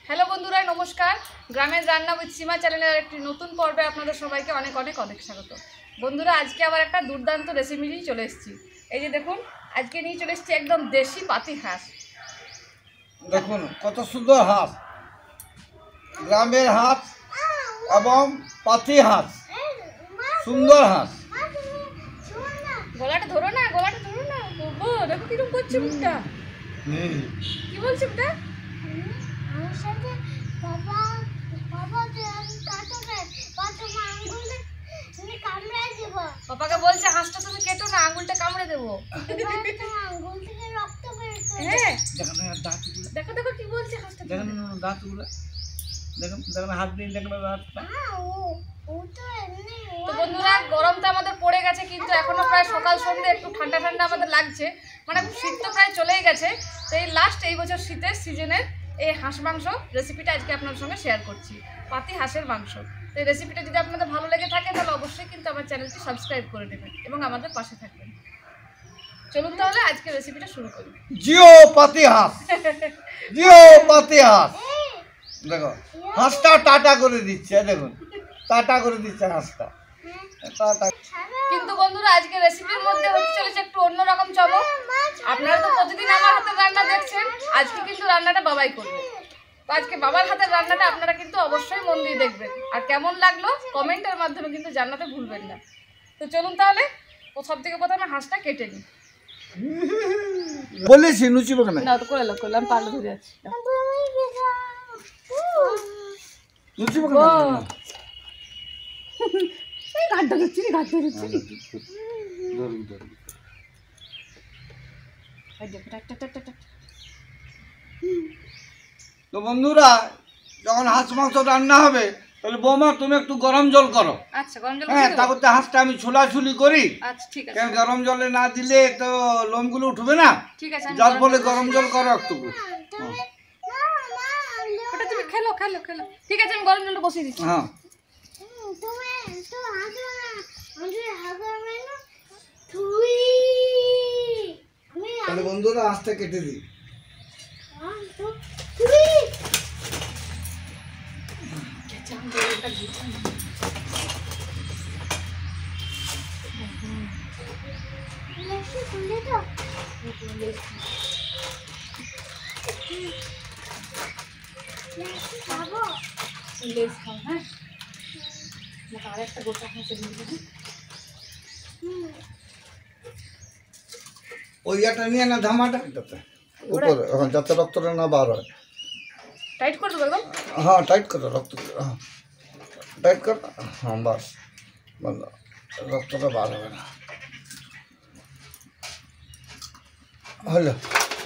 Hello বন্ধুরা, নমস্কার। গ্রামের রান্না উইথ সীমা চ্যানেলের একটি নতুন পর্বে আপনাদের সবাইকে অনেক অনেক অনেক স্বাগত। বন্ধুরা, আজকে আবার একটা দুর্দান্ত রেসিপি নিয়ে চলে এসেছি। এই যে দেখুন, আজকে নিয়ে চলে এসেছি একদম দেশি পাতি হাঁস। দেখুন কত সুন্দর হাঁস, গ্রামের হাঁস এবং পাতি হাঁস, সুন্দর হাঁস। গলাটা ধরো না, গলাটা ধরো না। বাবা, দেখো কিরকম করছে মুখটা। কি বলছে ওটা? পাপাকে বলছে হাঁসটা তুমি কেটো না, আঙুলটা কামড়ে দেবো। হ্যাঁ, দেখো দেখো কি বলছে হাঁসটা। দেখেন দাঁতগুলো, দেখেন দেখেন হাত দিয়ে দেখেন দাঁতটা। তো বন্ধুরা, গরম তো আমাদের পড়ে গেছে, কিন্তু এখনো প্রায় সকাল সন্ধ্যে একটু ঠান্ডা ঠান্ডা আমাদের লাগছে। মানে শীত তো প্রায় চলেই গেছে। তো এই লাস্ট এই বছর শীতের সিজনের এই হাঁস মাংস রেসিপিটা আজকে আপনার সঙ্গে শেয়ার করছি, পাতি হাঁসের মাংস। তো এই রেসিপিটা যদি আপনাদের ভালো লেগে থাকে তাহলে অবশ্যই কিন্তু আমার চ্যানেলটি সাবস্ক্রাইব করে নেবেন এবং আমাদের পাশে থাকবেন। চলুন তাহলে আজকে রেসিপিটা শুরু করি। জিও পাতি হাঁস, জিও পাতি হাঁস। দেখো হাঁসটা টাটা করে দিচ্ছে, দেখুন টাটা করে দিচ্ছে হাঁসটা টাটা। কিন্তু বন্ধুরা, আজকে রেসিপির মধ্যে হতে চলেছে একটু অন্যরকম চমক। আপনারা তো প্রতিদিন আমার হাতের রান্না দেখছেন, আজকে কিন্তু রান্নাটা বাবাই করবে। তো আজকে বাবার হাতের রান্নাটা আপনারা কিন্তু অবশ্যই মন দিয়ে দেখবেন, আর কেমন লাগলো কমেন্টের মাধ্যমে কিন্তু জানাতে ভুলবেন না। তো চলুন তাহলে সব থেকে প্রথমে হাঁসটা কেটে নিই। বলেছি লুচি বাগানে না তো করলাম পাল্লা ধরে যাচ্ছি। লুচি বাগানে তো বন্ধুরা, যখন হাঁস মাংস রান্না হবে তাহলে বৌমা তুমি একটু গরম জল করো। আচ্ছা, গরম জল হ্যাঁ, তারপর তো হাঁসটা আমি ছোলাছুলি করি। আচ্ছা ঠিক আছে, কারণ গরম জলে না দিলে তো লোমগুলো উঠবে না। ঠিক আছে। যার ফলে গরম জল করো একটু। ওটা তুমি খেলো খেলো খেলো। ঠিক আছে, আমি গরম জলটা বসিয়ে দিচ্ছি। হ্যাঁ, তাহলে বন্ধুরা আস্তে কেটে দিই। লেস খাও, হ্যাঁ। আর একটা গোটা হাঁসের ওই ইয়াটা নিয়ে না ধামাটা উপরে, যাতে রক্তটা না বার হয়। টাইট করে দেবো একদম। হ্যাঁ, টাইট করো রক্ত, হ্যাঁ টাইট করো। হ্যাঁ বাস, বন্ধ, রক্তটা বার হবে না। হলো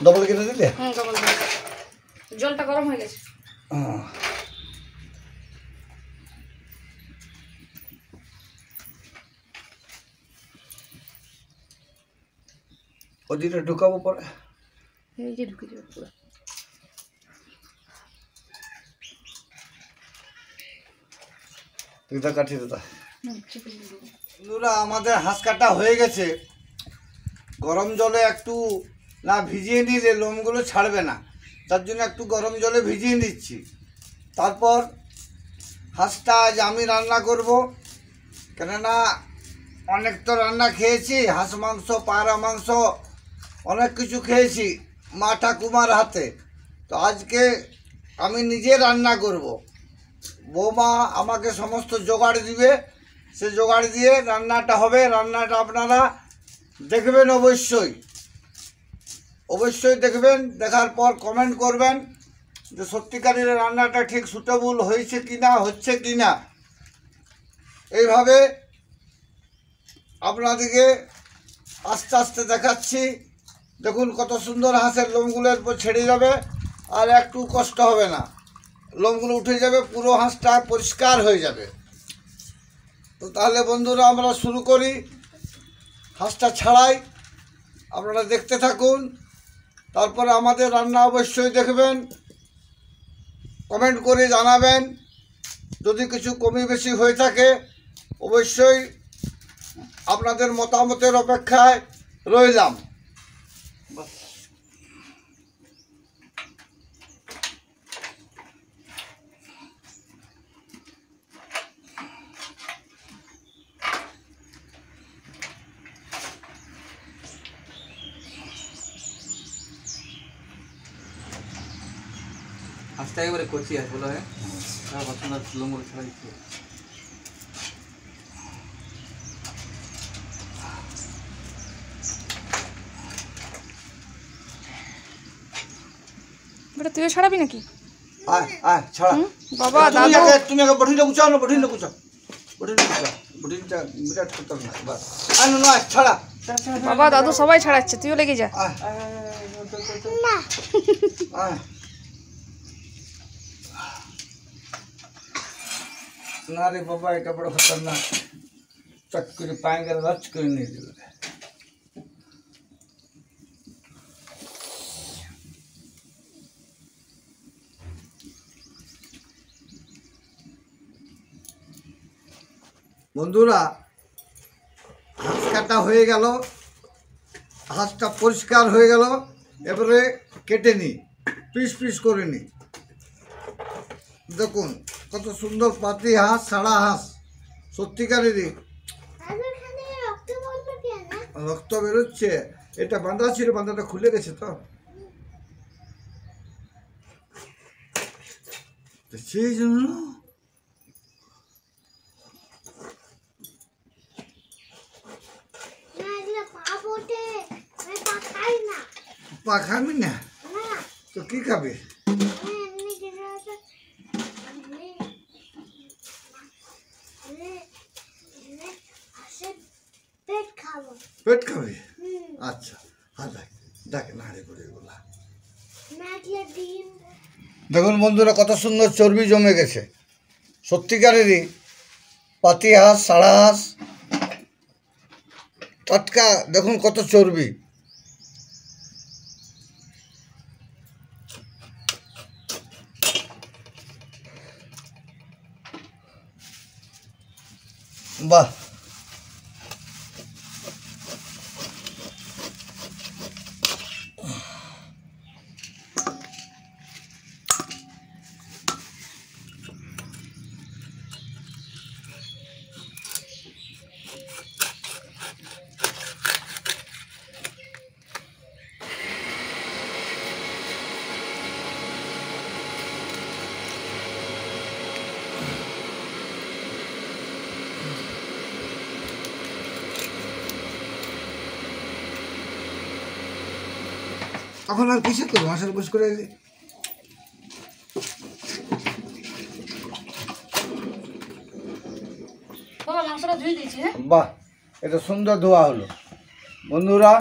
ডবল কেটে দিলে? ডবল। জলটা গরম হয়ে গেছে। হ্যাঁ, ওদিকে ঢুকাবো পরে। এই যে ঢুকে যাবে পুরো। তুইটা কাটিয়ে দে। বন্ধুরা, আমাদের হাঁস কাটা হয়ে গেছে। গরম জলে একটু না ভিজিয়ে নিলে লোমগুলো ছাড়বে না, তার জন্য একটু গরম জলে ভিজিয়ে নিচ্ছি। তারপর হাঁসটা আজ আমি রান্না করব, কেননা অনেক তো রান্না খেয়েছি, হাঁস মাংস, পায়রা মাংস, অনেক কিছু খেয়েছি মা ঠাকুমার হাতে। তো আজকে আমি নিজে রান্না করব। বৌমা আমাকে সমস্ত জোগাড় দিবে, সে জোগাড় দিয়ে রান্নাটা হবে। রান্নাটা আপনারা দেখবেন, অবশ্যই অবশ্যই দেখবেন। দেখার পর কমেন্ট করবেন যে সত্যিকারের রান্নাটা ঠিক সুটেবল হয়েছে কি না, হচ্ছে কি না। এইভাবে আপনাদেরকে আস্তে আস্তে দেখাচ্ছি। দেখুন কত সুন্দর হাঁসের লোমগুলোর উপর ছেড়ে যাবে, আর একটু কষ্ট হবে না, লোমগুলো উঠে যাবে, পুরো হাঁসটা পরিষ্কার হয়ে যাবে। তো তাহলে বন্ধুরা আমরা শুরু করি। হাঁসটা ছাড়াই আপনারা দেখতে থাকুন, তারপরে আমাদের রান্না অবশ্যই দেখবেন, কমেন্ট করে জানাবেন। যদি কিছু কমি বেশি হয়ে থাকে অবশ্যই আপনাদের মতামতের অপেক্ষায় রইলাম। হাঁসটা একেবারে কচি আছে বলো, হ্যাঁ পছন্দ লোমগুলো ছাড়া দিচ্ছি। বেটা তুইও ছাড়াবি নাকি? আয় আয় ছাড়া। বাবা তুমি আগে বটিনটা গুছাও না, বটিনটা গুছাও, বটিনটা বিরাট খতরনাক। বাস নয় ছাড়া। বাবা দাদু সবাই ছাড়াচ্ছে, তুইও লেগে যা। আয় আয়। না রে বাবা, এটা বড় খতরনাক। চট করে পায়ে গেলে রচ করে নিয়ে দিল। বন্ধুরা, হাঁস কাটা হয়ে গেল, হাঁসটা পরিষ্কার হয়ে গেল। এবারে কেটে নিই, পিস পিস করে নিই। দেখুন কত সুন্দর পাতি হাঁস, সাদা হাঁস, সত্যিকারেরই। রক্ত বেরোচ্ছে, এটা বাঁধা ছিল, বাঁধাটা খুলে গেছে তো সেই জন্য পা খাবি না তো কি খাবি? পেট খাবি? আচ্ছা, হ্যাঁ দেখ নাড়ে করে বলা। দেখুন বন্ধুরা, কত সুন্দর চর্বি জমে গেছে, সত্যিকারেরই পাতি হাঁস, সাদা হাঁস, টাটকা। দেখুন কত চর্বি। বাহ, এখন আর কিসে করবো? মাছের বস করে বাবা মাংসটা ধুয়ে দিয়েছি। হ্যাঁ বাহ, এটা সুন্দর ধোয়া হলো। বন্ধুরা,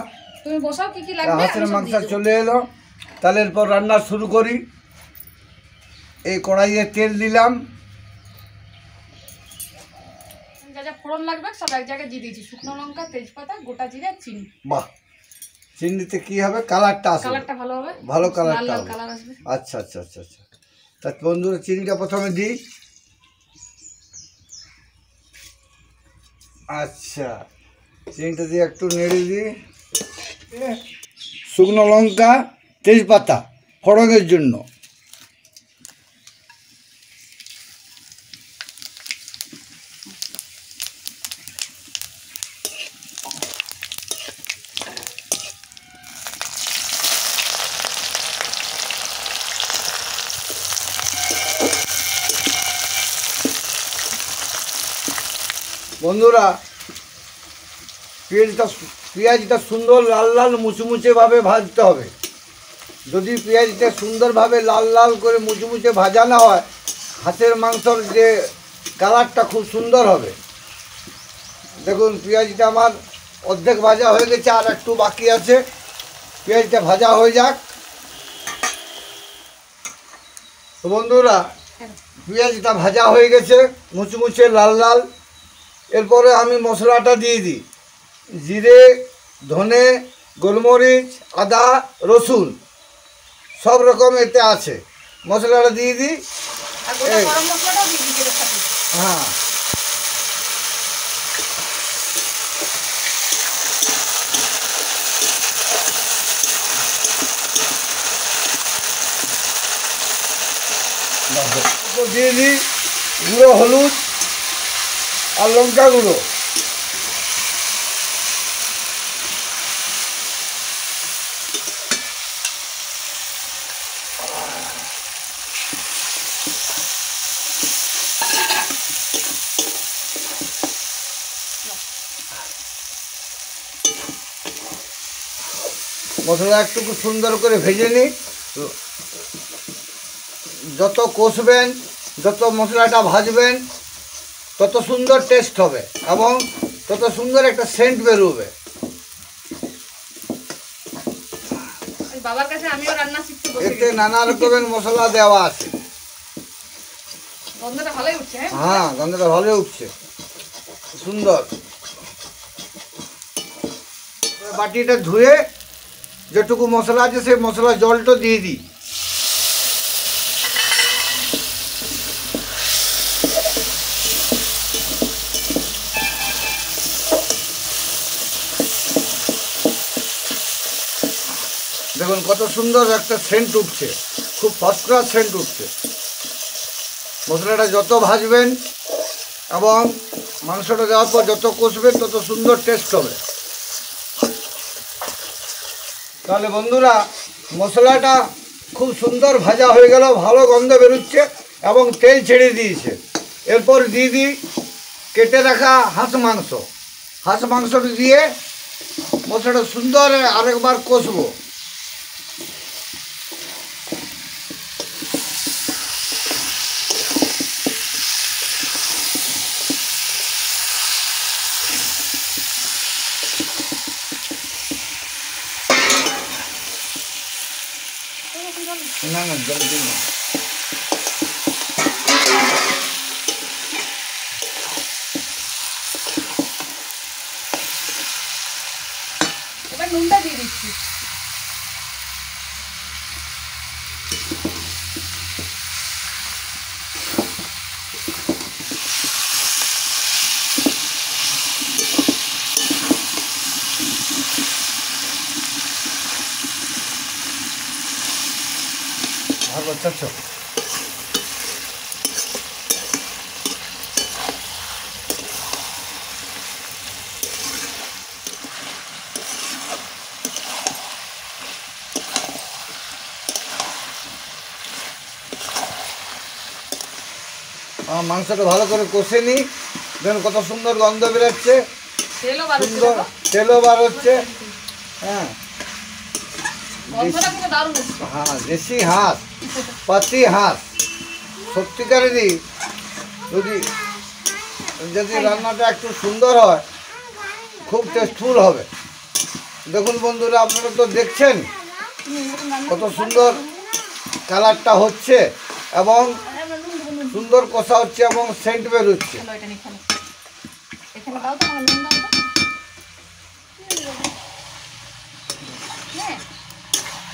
তুমি বসাও, কি কি লাগবে হাঁসের মাংস চলে এলো। তাহলে এরপর রান্না শুরু করি। এই কড়াইয়ে তেল দিলাম, যা যা ফোড়ন লাগবে সব এক জায়গায় দিয়ে দিয়েছি। শুকনো লঙ্কা, তেজপাতা, গোটা জিরে, চিনি। বাহ, চিনিতে কি হবে? কালারটা আসবে, কালারটা ভালো হবে, ভালো লাল কালারটা লাল হবে। কালার আসবে। আচ্ছা আচ্ছা আচ্ছা আচ্ছা। তা বন্ধুরা, চিনিটা প্রথমে দিই। আচ্ছা, চিনিটা দিয়ে একটু নেড়ে দিই। শুকনো লঙ্কা, তেজপাতা ফোড়নের জন্য। বন্ধুরা, পেঁয়াজটা সুন্দর লাল লাল মুচমুচেভাবে ভাজতে হবে। যদি পেঁয়াজটা সুন্দরভাবে লাল লাল করে মুচমুচে ভাজা না হয়, হাঁসের মাংসর যে কালারটা খুব সুন্দর হবে। দেখুন পেঁয়াজটা আমার অর্ধেক ভাজা হয়ে গেছে, আর একটু বাকি আছে। পেঁয়াজটা ভাজা হয়ে যাক। তো বন্ধুরা, পেঁয়াজটা ভাজা হয়ে গেছে মুচমুচে লাল লাল। এরপরে আমি মশলাটা দিয়ে দিই। জিরে, ধনে, গোলমরিচ, আদা, রসুন সব রকম এতে আছে। মশলাটা দিয়ে দিই। আর গোটা গরম মশলাটাও দিয়ে দিই এর সাথে। হ্যাঁ, দিয়ে দিই গুঁড়ো হলুদ আর লঙ্কা গুঁড়ো। মশলা একটু সুন্দর করে ভেজে নিই। যত কষবেন, যত মশলাটা ভাজবেন, তত সুন্দর টেস্ট হবে এবং তত সুন্দর একটা সেন্ট বেরোবে। বাবার কাছে আমিও রান্না শিখতে বসে এতে গেছি। নানা রকমের মশলা দেওয়া আছে। গন্ধটা ভালোই উঠছে। হ্যাঁ, গন্ধটা ভালো উঠছে, সুন্দর। বাটিটা ধুয়ে যেটুকু মশলা আছে সেই মশলা জলটা দিয়ে দিই। দেখুন কত সুন্দর একটা সেন্ট উঠছে, খুব ফার্স্ট ক্লাস সেন্ট উঠছে। মশলাটা যত ভাজবেন এবং মাংসটা দেওয়ার পর যত কষবেন তত সুন্দর টেস্ট হবে। তাহলে বন্ধুরা, মশলাটা খুব সুন্দর ভাজা হয়ে গেল, ভালো গন্ধ বেরোচ্ছে এবং তেল ছেড়ে দিয়েছে। এরপর দিয়ে দিই কেটে রাখা হাঁস মাংস। হাঁস মাংসটা দিয়ে মশলাটা সুন্দর আরেকবার কষবো। না না, জল দিন না। এবার নুনটা দিয়ে দিচ্ছি। ভালো, আচ্ছা। মাংসটা ভালো করে কষে নিই। দেখুন কত সুন্দর গন্ধ বেরোচ্ছে, তেলও বার হচ্ছে সুন্দর দেখো। তেলও বার হচ্ছে। হ্যাঁ গন্ধটা পুরো দারুণ হচ্ছে। হ্যাঁ, দেশি হাঁস, পাতি হাঁস, সত্যিকারেরই। যদি যদি রান্নাটা একটু সুন্দর হয়, খুব টেস্টফুল হবে। দেখুন বন্ধুরা, আপনারা তো দেখছেন কত সুন্দর কালারটা হচ্ছে এবং সুন্দর কষা হচ্ছে এবং সেন্ট বেরোচ্ছে। চলো এটা নিয়ে খেলো। এখানে দাও তো, আমার নুন দাও তো। হ্যাঁ,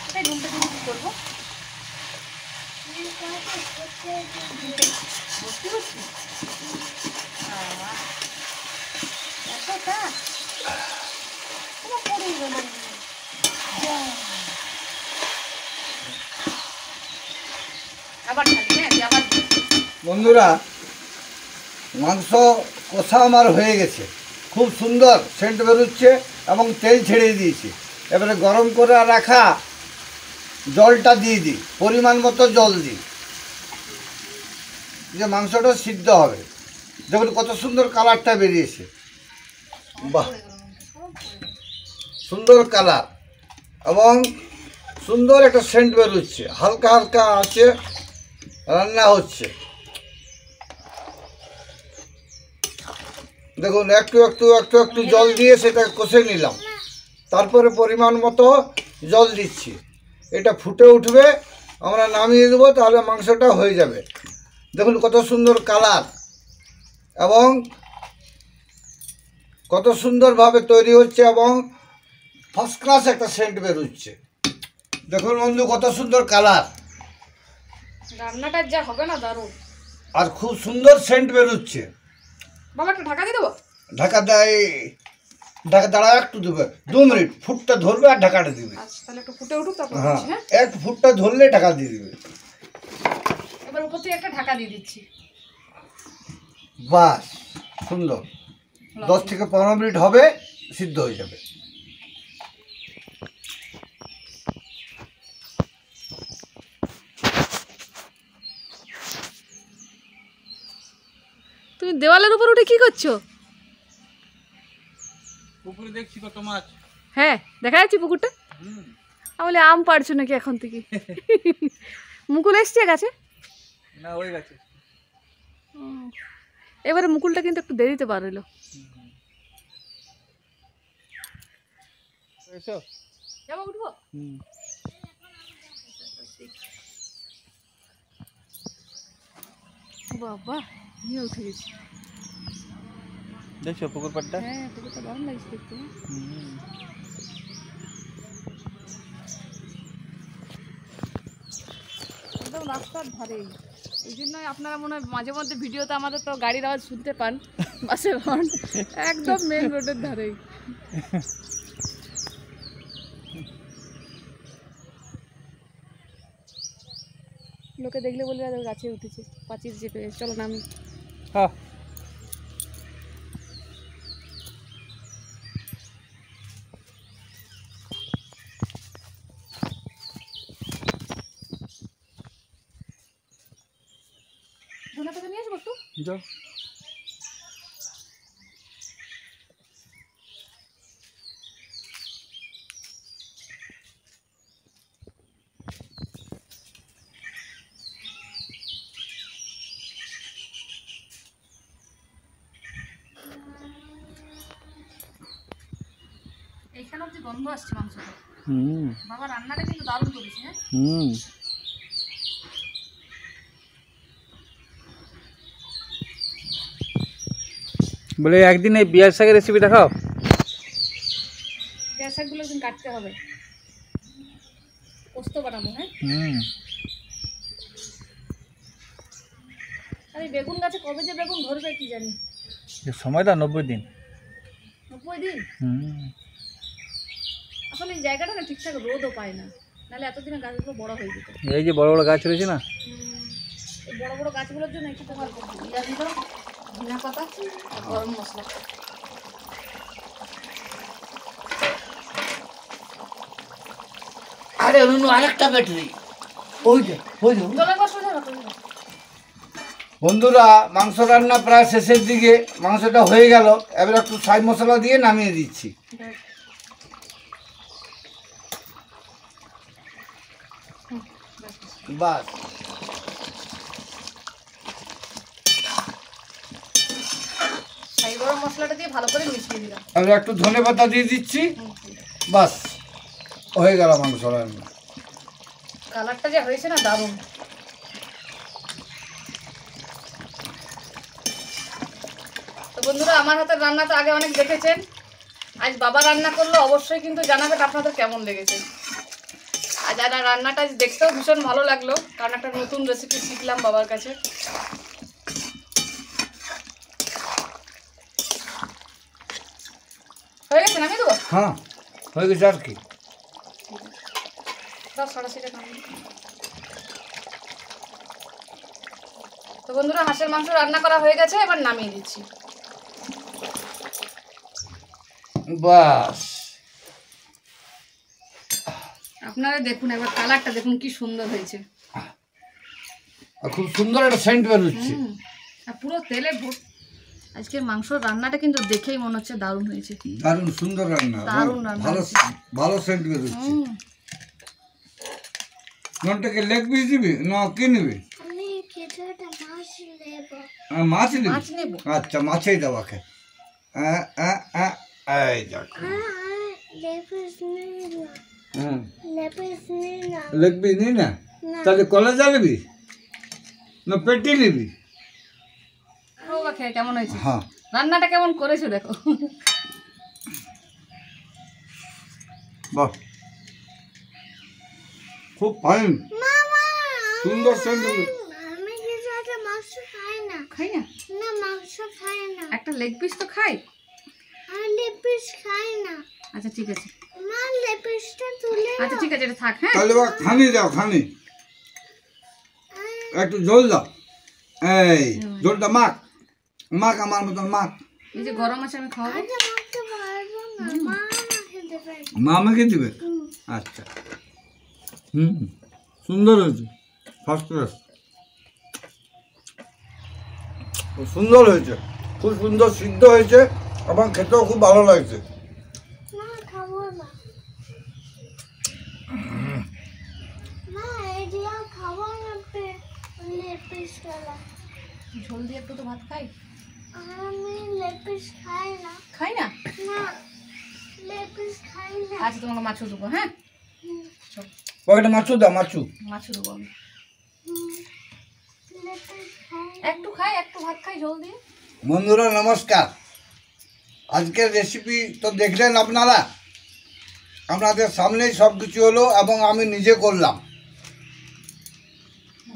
এটাই নুনটা দিয়ে কি করবো? বসতে বসতে এতটা তোমার পড়ে গেল। আবার খালি, হ্যাঁ আবার বন্ধুরা, মাংস কষা আমার হয়ে গেছে, খুব সুন্দর সেন্ট বেরোচ্ছে এবং তেল ছেড়ে দিয়েছি। এবারে গরম করে রাখা জলটা দিয়ে দিই, পরিমাণ মতো জল দিই, যে মাংসটা সিদ্ধ হবে। দেখুন কত সুন্দর কালারটা বেরিয়েছে, বাহ, সুন্দর কালার এবং সুন্দর একটা সেন্ট বেরোচ্ছে। হালকা হালকা আছে রান্না হচ্ছে। দেখুন একটু একটু একটু একটু জল দিয়ে সেটা কষে নিলাম, তারপরে পরিমাণ মতো জল দিচ্ছি। এটা ফুটে উঠবে, আমরা নামিয়ে দেবো, তাহলে মাংসটা হয়ে যাবে। দেখুন কত সুন্দর কালার এবং কত সুন্দরভাবে তৈরি হচ্ছে এবং ফার্স্ট ক্লাস একটা সেন্ট বেরোচ্ছে। দেখুন বন্ধু, কত সুন্দর কালার রান্নাটা যা হবে না দারুণ। আর খুব সুন্দর সেন্ট বেরোচ্ছে। বাবা একটু ঢাকা দিয়ে দেবো। ঢাকা দেয়, ঢাকা দাঁড়া একটু দেবে, 2 মিনিট, ফুটটা ধরবে আর ঢাকাটা দিবে। আচ্ছা তাহলে একটু ফুটে উঠুক, তারপর হ্যাঁ, দিচ্ছি, হ্যাঁ। এক ফুটটা ধরলে ঢাকা দিয়ে দিবে। এবার উপর থেকে একটা ঢাকা দিয়ে দিচ্ছি। বাস, সুন্দর। 10 থেকে 15 মিনিট হবে, সিদ্ধ হয়ে যাবে। তুমি দেওয়ালের উপর উঠে কি করছো? পুকুরে দেখছি কত মাছ। হ্যাঁ দেখা যাচ্ছে পুকুরটা। আমি বলি আম পারছো নাকি এখন থেকে? মুকুল এসছে গাছে? না হয়ে গেছে। এবারে মুকুলটা কিন্তু একটু দেরিতে বার হলো। এসো। যাবো, উঠবো? বাবা, নিয়ে উঠে গেছি। দেখছো পুকুর পাড়টা? হ্যাঁ, পুকুরটা দারুণ লাগছে দেখতে। একদম রাস্তার ধারেই, এই জন্যই আপনারা মনে হয় মাঝে মধ্যে ভিডিওতে আমাদের তো গাড়ির আওয়াজ শুনতে পান, বাসের হর্ন, একদম মেন রোডের ধারেই। লোকে দেখলে বলবে আর গাছে উঠেছে, পাঁচিল চেপে। চলো নামি। হ্যাঁ। ধনে পাতা নিয়ে আসবো একটু। যাও। এইখানে অব্দি গন্ধ আসছে মাংসটা। হুম। বাবা রান্নাটা কিন্তু দারুণ করেছে। হ্যাঁ, হুম। বলে একদিন এই বিয়ার শাকের রেসিপিটা খাও। পেঁয়াজ শাকগুলো একদিন কাটতে হবে, পোস্ত বানাবো। হ্যাঁ, হুম। আর এই বেগুন গাছে কবে যে বেগুন ধরবে কি জানি। এর সময়টা 90 দিন। 90 দিন? হুম। আসলে এই জায়গাটা না ঠিকঠাক রোদও পায় না, নাহলে এতদিনে গাছগুলো বড় হয়ে যেত। এই যে বড় বড় গাছ রয়েছে না, এই বড় বড় গাছগুলোর জন্য একটু তোমার ইয়া দিল, ধনে পাতা আর গরম মশলা। আরে অন্য আরেকটা ব্যাটারি ওই যে চলে বসো না তুমি। বন্ধুরা, মাংস রান্না প্রায় শেষের দিকে, মাংসটা হয়ে গেল। এবার একটু ছাই মশলা দিয়ে নামিয়ে দিচ্ছি। বাস, ছাই গরম মশলাটা দিয়ে ভালো করে মিশিয়ে দিলাম। এবার একটু ধনে পাতা দিয়ে দিচ্ছি। বাস, হয়ে গেল মাংস রান্না। কালারটা যে হয়েছে না দারুণ। তো বন্ধুরা, আমার হাতের রান্না তো আগে অনেক দেখেছেন, আজ বাবা রান্না করলো, অবশ্যই কিন্তু জানাবেন আপনাদের কেমন লেগেছে। আর যারা রান্নাটা আজ দেখতেও ভীষণ ভালো লাগলো, কারণ একটা নতুন রেসিপি শিখলাম বাবার কাছে। হয়ে গেছে, নামিয়ে দেবো? হ্যাঁ, হয়ে গেছে। আর কি, তো বন্ধুরা, হাঁসের মাংস রান্না করা হয়ে গেছে, এবার নামিয়ে দিচ্ছি। বাস, আপনারা দেখুন একবার, কালারটা দেখুন কি সুন্দর হয়েছে। আর খুব সুন্দর একটা সেন্ট বেরোচ্ছে। আর পুরো তেলে আজকের মাংস রান্নাটা কিন্তু দেখেই মনে হচ্ছে দারুণ হয়েছে। দারুণ সুন্দর রান্না, দারুণ রান্না ভালো ভালো সেন্ট বেরোচ্ছে। ননটাকে লেগ পিস দিবি না কি নিবি? মাছ নিবি? আচ্ছা, মাছেই দেওয়াকে। এই দেখো, লেগ পিস নি না, তাহলে কলেজা নিবি না পেটি নিবি? খেয়ে কেমন হয়েছে, হ্যাঁ, রান্নাটা কেমন করেছো দেখো। বাহ, খুব ফাইন, সুন্দর সেন্ট। আমি কিছু একটা মাংস খাই না। খাই না? না, মাংস খাই না। একটা লেগ পিস তো খাই। আমি লেগ পিস খাই না। আচ্ছা ঠিক আছে, মা লেগ পিসটা তুলে আচ্ছা ঠিক আছে, এটা থাক। হ্যাঁ, তাহলে বা খানি দাও, খানি একটু ঝোল দাও। এই ঝোলটা মাখ মাখ, আমার মতন মাখ। এই যে গরম আছে, আমি খাওয়াবো। আগে মাখতে পারবো না, মা আমাকে দেবে। মা আমাকে দিবে? আচ্ছা, সুন্দর হয়েছে, ফার্স্ট ক্লাস, খুব সুন্দর হয়েছে, খুব সুন্দর সিদ্ধ হয়েছে, আমার খেতেও খুব ভালো লাগছে। না, খাবো না। পিস খেলা ঝোল দিয়ে একটু তো ভাত খাই। আমি লেগ পিস খাই না খাই না? না লেগ পিস খাই না আচ্ছা তোমাকে মাছও দেবো, হ্যাঁ চল ওটা মাছু দাও, মাছু। মাছও দেবো আমি। লেগ পিস খাই একটু খাই, একটু ভাত খাই ঝোল দিয়ে। বন্ধুরা নমস্কার। আজকের রেসিপি তো দেখলেন আপনারা, আপনাদের সামনেই সব কিছু হলো এবং আমি নিজে করলাম।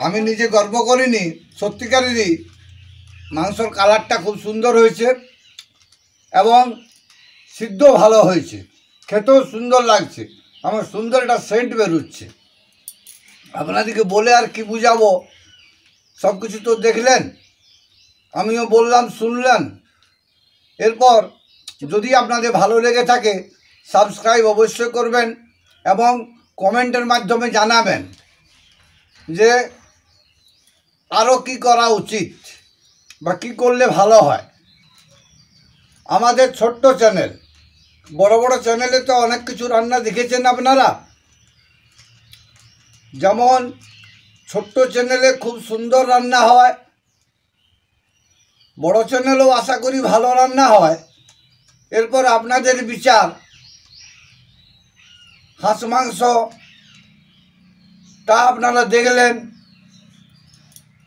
আমি নিজে গর্ব করিনি, সত্যিকারেরই মাংসর কালারটা খুব সুন্দর হয়েছে এবং সিদ্ধ ভালো হয়েছে, খেতেও সুন্দর লাগছে, আমার সুন্দর একটা সেন্ট বেরোচ্ছে। আপনাদেরকে বলে আর কি বুঝাবো, সব কিছু তো দেখলেন, আমিও বললাম, শুনলেন। এরপর যদি আপনাদের ভালো লেগে থাকে সাবস্ক্রাইব অবশ্যই করবেন এবং কমেন্টের মাধ্যমে জানাবেন যে আরও কি করা উচিত বা কী করলে ভালো হয়। আমাদের ছোট্ট চ্যানেল, বড় বড় চ্যানেলে তো অনেক কিছু রান্না দেখেছেন আপনারা, যেমন ছোট্ট চ্যানেলে খুব সুন্দর রান্না হয়, বড় চ্যানেলেও আশা করি ভালো রান্না হয়। এরপর আপনাদের বিচার, হাঁস মাংসটা আপনারা দেখলেন,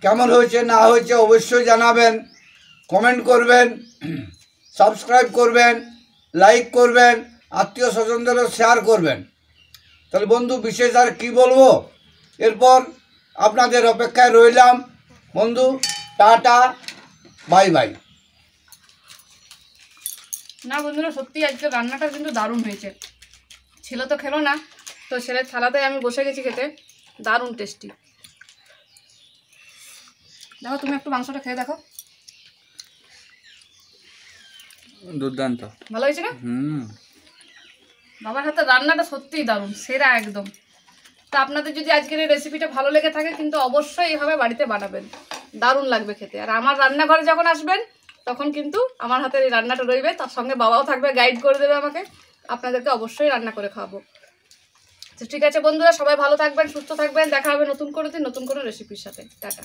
কেমন হয়েছে না হয়েছে অবশ্যই জানাবেন, কমেন্ট করবেন, সাবস্ক্রাইব করবেন, লাইক করবেন, আত্মীয় স্বজনদেরও শেয়ার করবেন। তাহলে বন্ধু বিশেষ আর কি বলবো, এরপর আপনাদের অপেক্ষায় রইলাম। বন্ধু টাটা, বাই বাই। না বন্ধুরা, সত্যি আজকে রান্নাটা কিন্তু দারুণ হয়েছে। ছেলে তো খেলো না, তো ছেলের থালাতে আমি বসে গেছি খেতে, দারুণ টেস্টি। দেখো তুমি একটু মাংসটা খেয়ে দেখো, দুর্দান্ত। ভালো হয়েছে না? বাবার হাতে রান্নাটা সত্যিই দারুণ, সেরা একদম। তা আপনাদের যদি আজকের এই রেসিপিটা ভালো লেগে থাকে কিন্তু অবশ্যই এইভাবে বাড়িতে বানাবেন, দারুণ লাগবে খেতে। আর আমার রান্নাঘরে যখন আসবেন তখন কিন্তু আমার হাতের এই রান্নাটা রইবে, তার সঙ্গে বাবাও থাকবে, গাইড করে দেবে আমাকে। আপনাদেরকে অবশ্যই রান্না করে খাওয়াবো। তো ঠিক আছে বন্ধুরা, সবাই ভালো থাকবেন, সুস্থ থাকবেন, দেখা হবে নতুন কোনো দিন নতুন কোনো রেসিপির সাথে। টাটা।